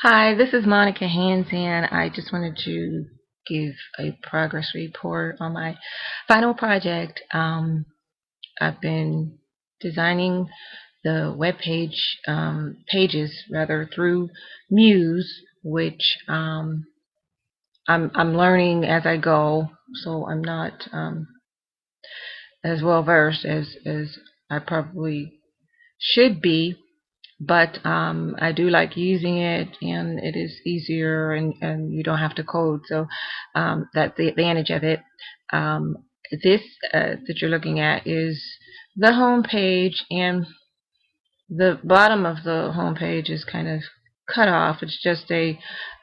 Hi, this is Monica Hansan. I just wanted to give a progress report on my final project. I've been designing the web pages rather through Muse, which I'm learning as I go, so I'm not as well versed as I probably should be. But I do like using it, and it is easier, and you don't have to code, so that's the advantage of it. Um, this that you're looking at is the home page, and the bottom of the home page is kind of cut off. It's just a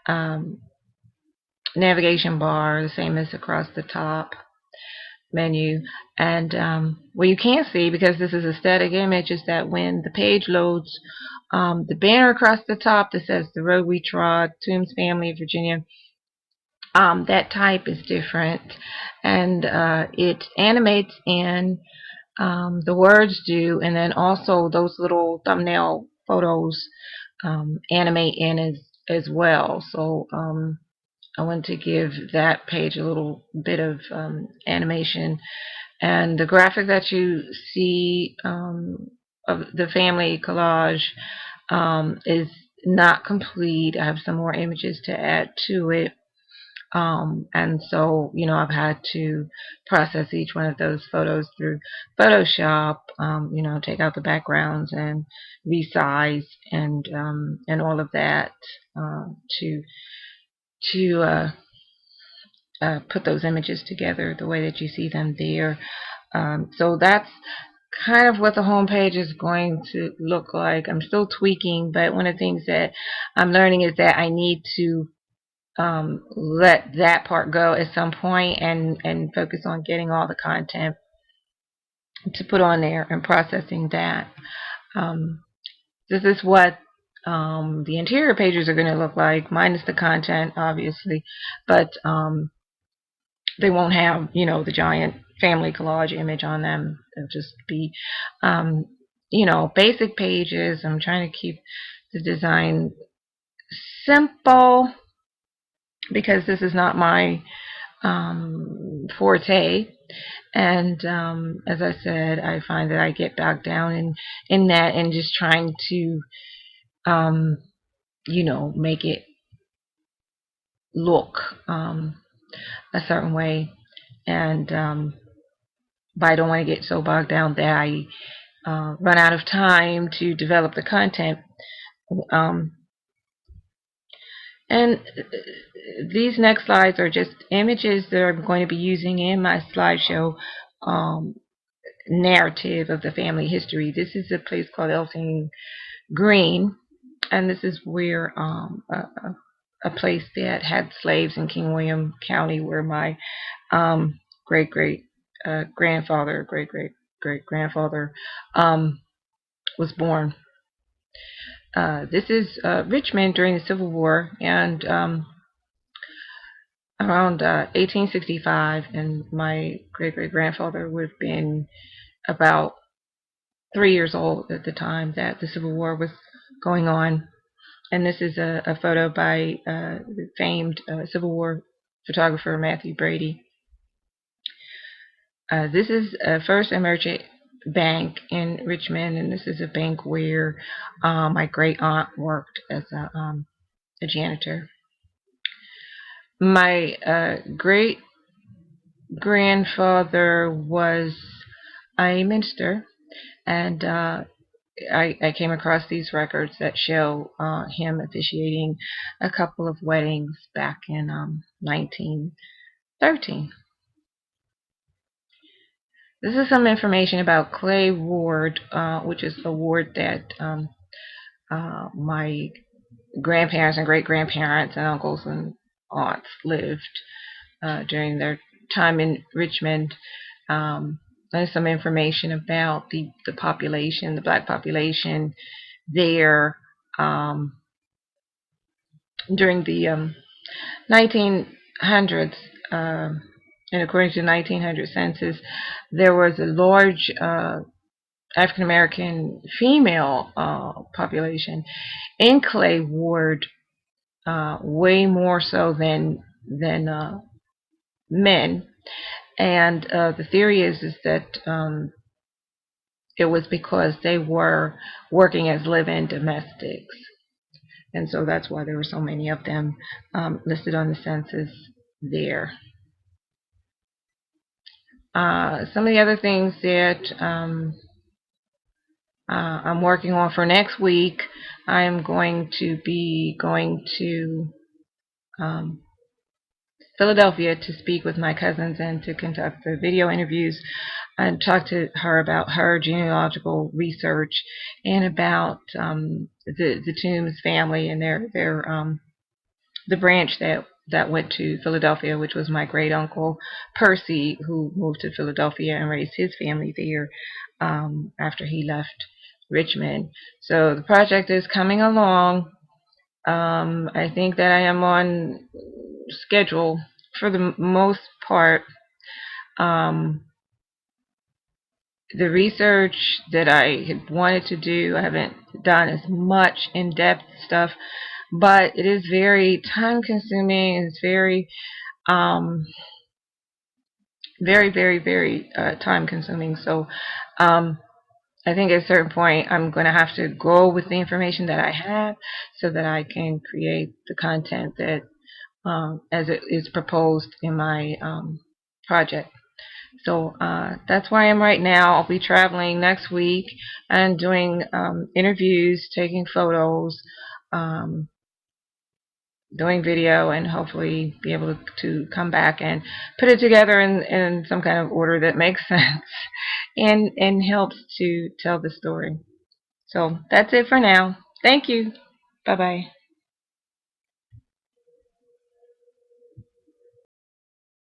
um, navigation bar, the same as across the top menu. And what you can't see, because this is a static image, is that when the page loads, the banner across the top that says "The Road We Trod, Toombs Family of Virginia," that type is different, and it animates in, the words do, and then also those little thumbnail photos animate in as well. So I want to give that page a little bit of animation. And the graphic that you see of the family collage is not complete. I have some more images to add to it. And so, I've had to process each one of those photos through Photoshop, take out the backgrounds and resize and all of that to put those images together the way that you see them there. So that's kind of what the home page is going to look like. I'm still tweaking, but one of the things that I'm learning is that I need to let that part go at some point and focus on getting all the content to put on there and processing that. Um, this is what the interior pages are going to look like, minus the content, obviously, but they won't have, the giant family collage image on them. It'll just be, basic pages. I'm trying to keep the design simple because this is not my forte. And as I said, I find that I get bogged down in that and just trying to, um, make it look a certain way. And but I don't want to get so bogged down that I run out of time to develop the content. Um, and these next slides are just images that I'm going to be using in my slideshow um, narrative of the family history. This is a place called Elton Green, and this is where a place that had slaves in King William County, where my great great grandfather, great great great grandfather was born. This is Richmond during the Civil War, and around 1865, and my great great grandfather would have been about 3 years old at the time that the Civil War was going on. And this is a photo by the famed Civil War photographer Matthew Brady. This is First Emergent Bank in Richmond, and this is a bank where my great aunt worked as a janitor. My great grandfather was a minister, and I came across these records that show him officiating a couple of weddings back in 1913. This is some information about Clay Ward, which is a ward that my grandparents and great-grandparents and uncles and aunts lived during their time in Richmond. There's some information about the population, the black population there during the 1900s. And according to the 1900 census, there was a large African American female population in Clay Ward, way more so than men. And the theory is that it was because they were working as live-in domestics, and so that's why there were so many of them listed on the census there. Some of the other things that I'm working on for next week, I'm going to be going to Philadelphia to speak with my cousins and to conduct the video interviews and talk to her about her genealogical research and about the Toombs family and the branch that went to Philadelphia, which was my great uncle Percy, who moved to Philadelphia and raised his family there after he left Richmond. So the project is coming along. I think that I am on schedule for the most part. Um, the research that I had wanted to do, I haven't done as much in-depth stuff, but it is very time-consuming. It's very, very time-consuming. So I think at a certain point I'm going to have to go with the information that I have so that I can create the content that as it is proposed in my project. So that's where I am right now. I'll be traveling next week and doing interviews, taking photos, um, doing video, and hopefully be able to come back and put it together in some kind of order that makes sense and helps to tell the story. So that's it for now. Thank you. Bye-bye.